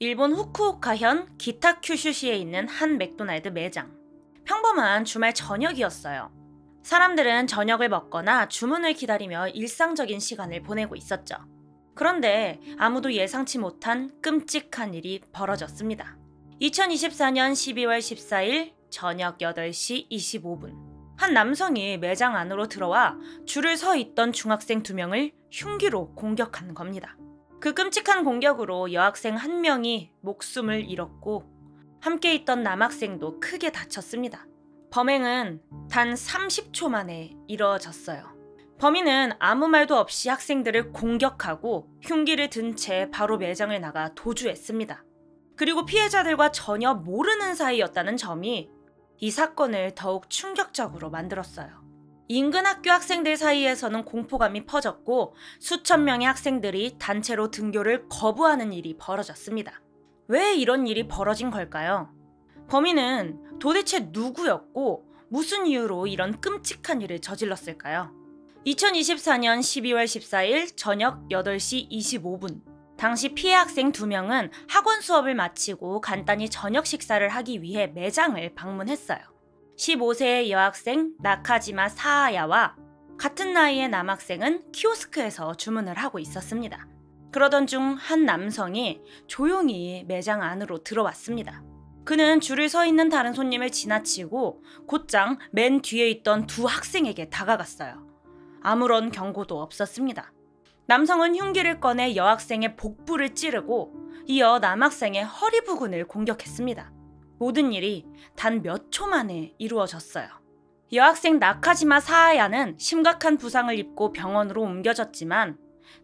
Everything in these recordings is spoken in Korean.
일본 후쿠오카현 기타큐슈시에 있는 한 맥도날드 매장. 평범한 주말 저녁이었어요. 사람들은 저녁을 먹거나 주문을 기다리며 일상적인 시간을 보내고 있었죠. 그런데 아무도 예상치 못한 끔찍한 일이 벌어졌습니다. 2024년 12월 14일 저녁 8시 25분. 한 남성이 매장 안으로 들어와 줄을 서 있던 중학생 2명을 흉기로 공격한 겁니다. 그 끔찍한 공격으로 여학생 1명이 목숨을 잃었고 함께 있던 남학생도 크게 다쳤습니다. 범행은 단 30초 만에 이뤄졌어요. 범인은 아무 말도 없이 학생들을 공격하고 흉기를 든 채 바로 매장을 나가 도주했습니다. 그리고 피해자들과 전혀 모르는 사이였다는 점이 이 사건을 더욱 충격적으로 만들었어요. 인근 학교 학생들 사이에서는 공포감이 퍼졌고 수천 명의 학생들이 단체로 등교를 거부하는 일이 벌어졌습니다. 왜 이런 일이 벌어진 걸까요? 범인은 도대체 누구였고 무슨 이유로 이런 끔찍한 일을 저질렀을까요? 2024년 12월 14일 저녁 8시 25분. 당시 피해 학생 2명은 학원 수업을 마치고 간단히 저녁 식사를 하기 위해 매장을 방문했어요. 15세의 여학생 나카지마 사아야와 같은 나이의 남학생은 키오스크에서 주문을 하고 있었습니다. 그러던 중 한 남성이 조용히 매장 안으로 들어왔습니다. 그는 줄을 서 있는 다른 손님을 지나치고 곧장 맨 뒤에 있던 2 학생에게 다가갔어요. 아무런 경고도 없었습니다. 남성은 흉기를 꺼내 여학생의 복부를 찌르고 이어 남학생의 허리 부근을 공격했습니다. 모든 일이 단 몇 초 만에 이루어졌어요. 여학생 나카지마 사아야는 심각한 부상을 입고 병원으로 옮겨졌지만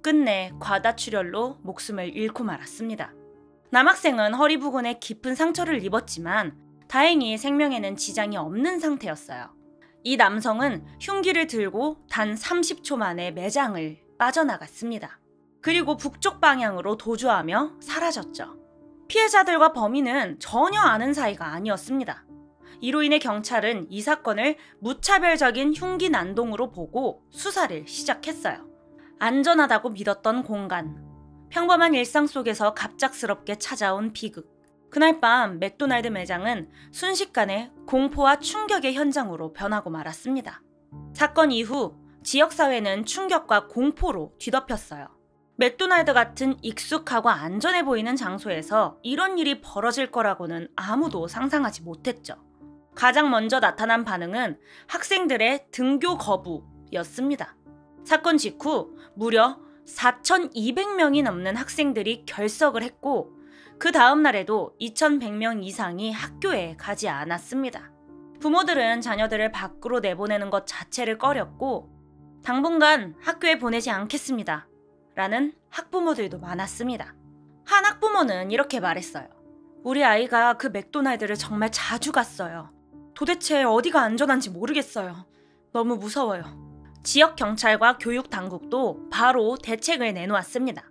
끝내 과다출혈로 목숨을 잃고 말았습니다. 남학생은 허리 부근에 깊은 상처를 입었지만 다행히 생명에는 지장이 없는 상태였어요. 이 남성은 흉기를 들고 단 30초 만에 매장을 빠져나갔습니다. 그리고 북쪽 방향으로 도주하며 사라졌죠. 피해자들과 범인은 전혀 아는 사이가 아니었습니다. 이로 인해 경찰은 이 사건을 무차별적인 흉기 난동으로 보고 수사를 시작했어요. 안전하다고 믿었던 공간, 평범한 일상 속에서 갑작스럽게 찾아온 비극. 그날 밤 맥도날드 매장은 순식간에 공포와 충격의 현장으로 변하고 말았습니다. 사건 이후 지역사회는 충격과 공포로 뒤덮였어요. 맥도날드 같은 익숙하고 안전해 보이는 장소에서 이런 일이 벌어질 거라고는 아무도 상상하지 못했죠. 가장 먼저 나타난 반응은 학생들의 등교 거부였습니다. 사건 직후 무려 4,200명이 넘는 학생들이 결석을 했고 그 다음 날에도 2,100명 이상이 학교에 가지 않았습니다. 부모들은 자녀들을 밖으로 내보내는 것 자체를 꺼렸고 당분간 학교에 보내지 않겠습니다. 라는 학부모들도 많았습니다. 한 학부모는 이렇게 말했어요. 우리 아이가 그 맥도날드를 정말 자주 갔어요. 도대체 어디가 안전한지 모르겠어요. 너무 무서워요. 지역 경찰과 교육 당국도 바로 대책을 내놓았습니다.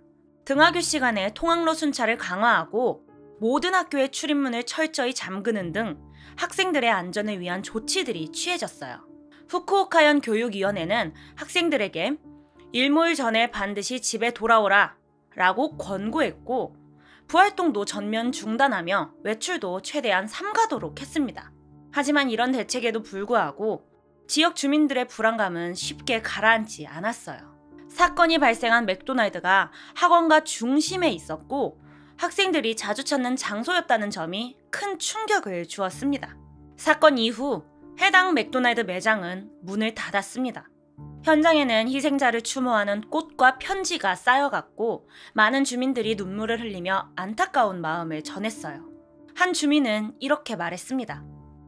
등하교 시간에 통학로 순찰을 강화하고 모든 학교의 출입문을 철저히 잠그는 등 학생들의 안전을 위한 조치들이 취해졌어요. 후쿠오카현 교육위원회는 학생들에게 일몰 전에 반드시 집에 돌아오라 라고 권고했고 부활동도 전면 중단하며 외출도 최대한 삼가도록 했습니다. 하지만 이런 대책에도 불구하고 지역 주민들의 불안감은 쉽게 가라앉지 않았어요. 사건이 발생한 맥도날드가 학원가 중심에 있었고 학생들이 자주 찾는 장소였다는 점이 큰 충격을 주었습니다. 사건 이후 해당 맥도날드 매장은 문을 닫았습니다. 현장에는 희생자를 추모하는 꽃과 편지가 쌓여갔고 많은 주민들이 눈물을 흘리며 안타까운 마음을 전했어요. 한 주민은 이렇게 말했습니다.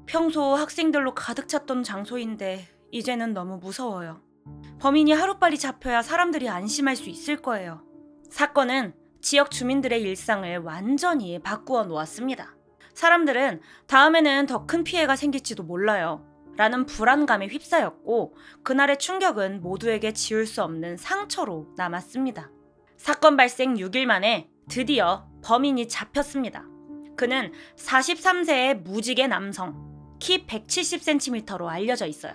평소 학생들로 가득 찼던 장소인데 이제는 너무 무서워요. 범인이 하루빨리 잡혀야 사람들이 안심할 수 있을 거예요. 사건은 지역 주민들의 일상을 완전히 바꾸어 놓았습니다. 사람들은 다음에는 더 큰 피해가 생길지도 몰라요. 라는 불안감에 휩싸였고 그날의 충격은 모두에게 지울 수 없는 상처로 남았습니다. 사건 발생 6일 만에 드디어 범인이 잡혔습니다. 그는 43세의 무직의 남성, 키 170cm로 알려져 있어요.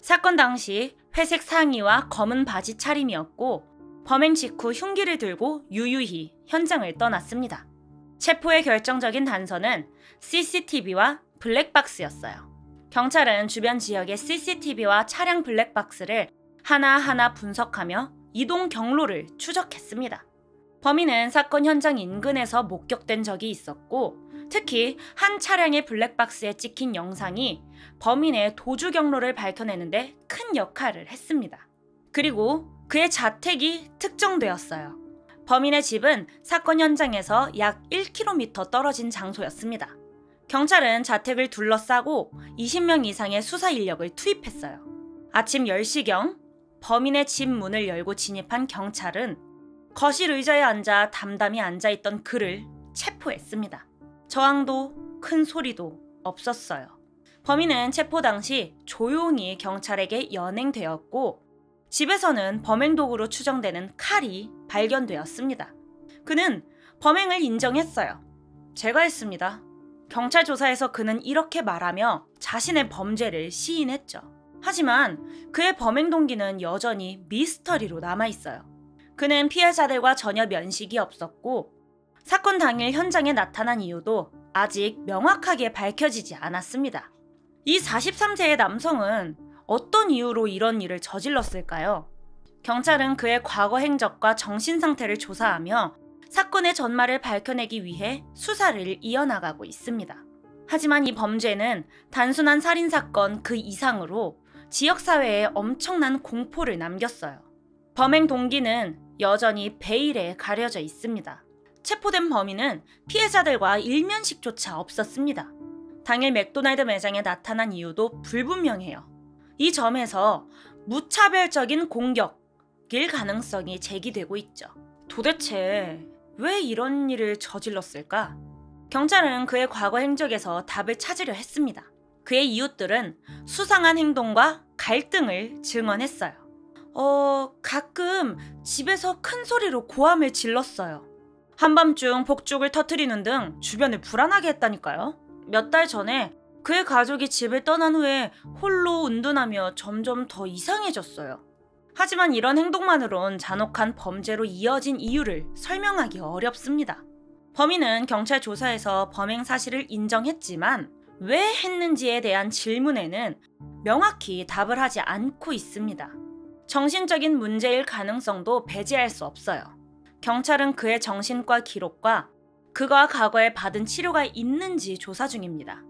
사건 당시 회색 상의와 검은 바지 차림이었고 범행 직후 흉기를 들고 유유히 현장을 떠났습니다. 체포의 결정적인 단서는 CCTV와 블랙박스였어요. 경찰은 주변 지역의 CCTV와 차량 블랙박스를 하나하나 분석하며 이동 경로를 추적했습니다. 범인은 사건 현장 인근에서 목격된 적이 있었고, 특히 한 차량의 블랙박스에 찍힌 영상이 범인의 도주 경로를 밝혀내는데 큰 역할을 했습니다. 그리고 그의 자택이 특정되었어요. 범인의 집은 사건 현장에서 약 1km 떨어진 장소였습니다. 경찰은 자택을 둘러싸고 20명 이상의 수사 인력을 투입했어요. 아침 10시경 범인의 집 문을 열고 진입한 경찰은 거실 의자에 앉아 담담히 앉아있던 그를 체포했습니다. 저항도 큰 소리도 없었어요. 범인은 체포 당시 조용히 경찰에게 연행되었고, 집에서는 범행 도구로 추정되는 칼이 발견되었습니다. 그는 범행을 인정했어요. 제가 했습니다. 경찰 조사에서 그는 이렇게 말하며 자신의 범죄를 시인했죠. 하지만 그의 범행 동기는 여전히 미스터리로 남아있어요. 그는 피해자들과 전혀 면식이 없었고, 사건 당일 현장에 나타난 이유도 아직 명확하게 밝혀지지 않았습니다. 이 43세의 남성은 어떤 이유로 이런 일을 저질렀을까요? 경찰은 그의 과거 행적과 정신 상태를 조사하며 사건의 전말을 밝혀내기 위해 수사를 이어나가고 있습니다. 하지만 이 범죄는 단순한 살인사건 그 이상으로 지역사회에 엄청난 공포를 남겼어요. 범행 동기는 여전히 베일에 가려져 있습니다. 체포된 범인은 피해자들과 일면식조차 없었습니다. 당일 맥도날드 매장에 나타난 이유도 불분명해요. 이 점에서 무차별적인 공격일 가능성이 제기되고 있죠. 도대체 왜 이런 일을 저질렀을까? 경찰은 그의 과거 행적에서 답을 찾으려 했습니다. 그의 이웃들은 수상한 행동과 갈등을 증언했어요. 가끔 집에서 큰 소리로 고함을 질렀어요. 한밤중 폭죽을 터뜨리는 등 주변을 불안하게 했다니까요. 몇 달 전에 그의 가족이 집을 떠난 후에 홀로 운둔하며 점점 더 이상해졌어요. 하지만 이런 행동만으론 잔혹한 범죄로 이어진 이유를 설명하기 어렵습니다. 범인은 경찰 조사에서 범행 사실을 인정했지만 왜 했는지에 대한 질문에는 명확히 답을 하지 않고 있습니다. 정신적인 문제일 가능성도 배제할 수 없어요. 경찰은 그의 정신과 기록과 그가 과거에 받은 치료가 있는지 조사 중입니다.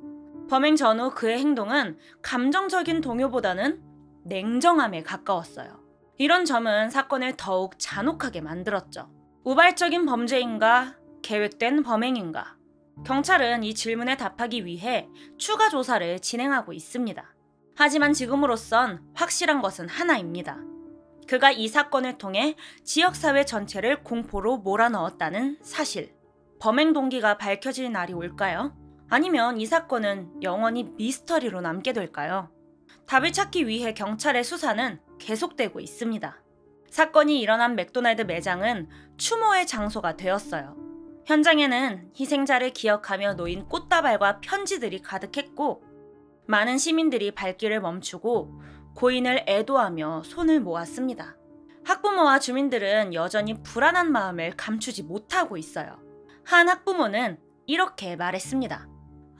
범행 전후 그의 행동은 감정적인 동요보다는 냉정함에 가까웠어요. 이런 점은 사건을 더욱 잔혹하게 만들었죠. 우발적인 범죄인가? 계획된 범행인가? 경찰은 이 질문에 답하기 위해 추가 조사를 진행하고 있습니다. 하지만 지금으로선 확실한 것은 하나입니다. 그가 이 사건을 통해 지역사회 전체를 공포로 몰아넣었다는 사실. 범행 동기가 밝혀질 날이 올까요? 아니면 이 사건은 영원히 미스터리로 남게 될까요? 답을 찾기 위해 경찰의 수사는 계속되고 있습니다. 사건이 일어난 맥도날드 매장은 추모의 장소가 되었어요. 현장에는 희생자를 기억하며 놓인 꽃다발과 편지들이 가득했고, 많은 시민들이 발길을 멈추고 고인을 애도하며 손을 모았습니다. 학부모와 주민들은 여전히 불안한 마음을 감추지 못하고 있어요. 한 학부모는 이렇게 말했습니다.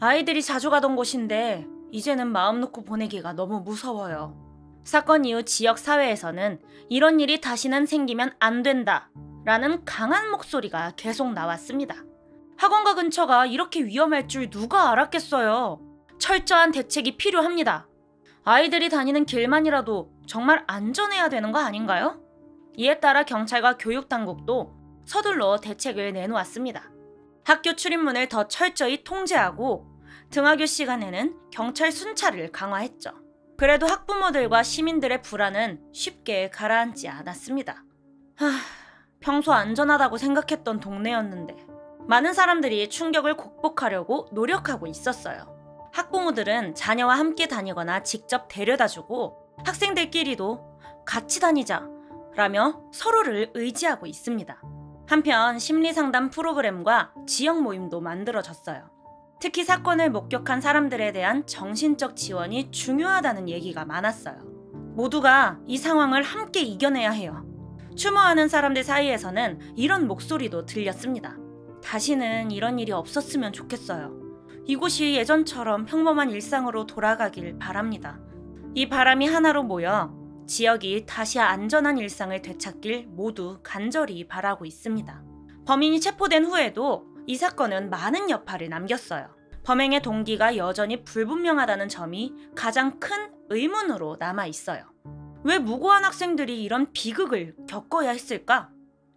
아이들이 자주 가던 곳인데 이제는 마음 놓고 보내기가 너무 무서워요. 사건 이후 지역 사회에서는 이런 일이 다시는 생기면 안 된다 라는 강한 목소리가 계속 나왔습니다. 학원가 근처가 이렇게 위험할 줄 누가 알았겠어요. 철저한 대책이 필요합니다. 아이들이 다니는 길만이라도 정말 안전해야 되는 거 아닌가요? 이에 따라 경찰과 교육당국도 서둘러 대책을 내놓았습니다. 학교 출입문을 더 철저히 통제하고 등하교 시간에는 경찰 순찰을 강화했죠. 그래도 학부모들과 시민들의 불안은 쉽게 가라앉지 않았습니다. 평소 안전하다고 생각했던 동네였는데 많은 사람들이 충격을 극복하려고 노력하고 있었어요. 학부모들은 자녀와 함께 다니거나 직접 데려다주고 학생들끼리도 같이 다니자 라며 서로를 의지하고 있습니다. 한편 심리상담 프로그램과 지역 모임도 만들어졌어요. 특히 사건을 목격한 사람들에 대한 정신적 지원이 중요하다는 얘기가 많았어요. 모두가 이 상황을 함께 이겨내야 해요. 추모하는 사람들 사이에서는 이런 목소리도 들렸습니다. 다시는 이런 일이 없었으면 좋겠어요. 이곳이 예전처럼 평범한 일상으로 돌아가길 바랍니다. 이 바람이 하나로 모여 지역이 다시 안전한 일상을 되찾길 모두 간절히 바라고 있습니다. 범인이 체포된 후에도 이 사건은 많은 여파를 남겼어요. 범행의 동기가 여전히 불분명하다는 점이 가장 큰 의문으로 남아 있어요. 왜 무고한 학생들이 이런 비극을 겪어야 했을까?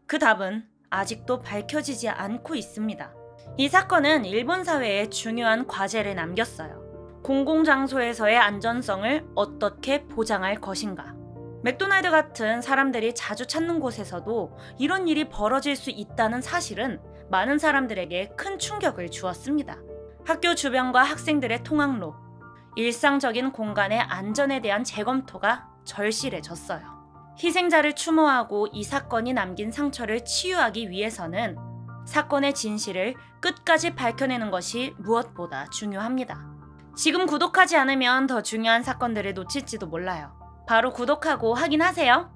그 답은 아직도 밝혀지지 않고 있습니다. 이 사건은 일본 사회에 중요한 과제를 남겼어요. 공공장소에서의 안전성을 어떻게 보장할 것인가? 맥도날드 같은 사람들이 자주 찾는 곳에서도 이런 일이 벌어질 수 있다는 사실은 많은 사람들에게 큰 충격을 주었습니다. 학교 주변과 학생들의 통학로, 일상적인 공간의 안전에 대한 재검토가 절실해졌어요. 희생자를 추모하고 이 사건이 남긴 상처를 치유하기 위해서는 사건의 진실을 끝까지 밝혀내는 것이 무엇보다 중요합니다. 지금 구독하지 않으면 더 중요한 사건들을 놓칠지도 몰라요. 바로 구독하고 확인하세요.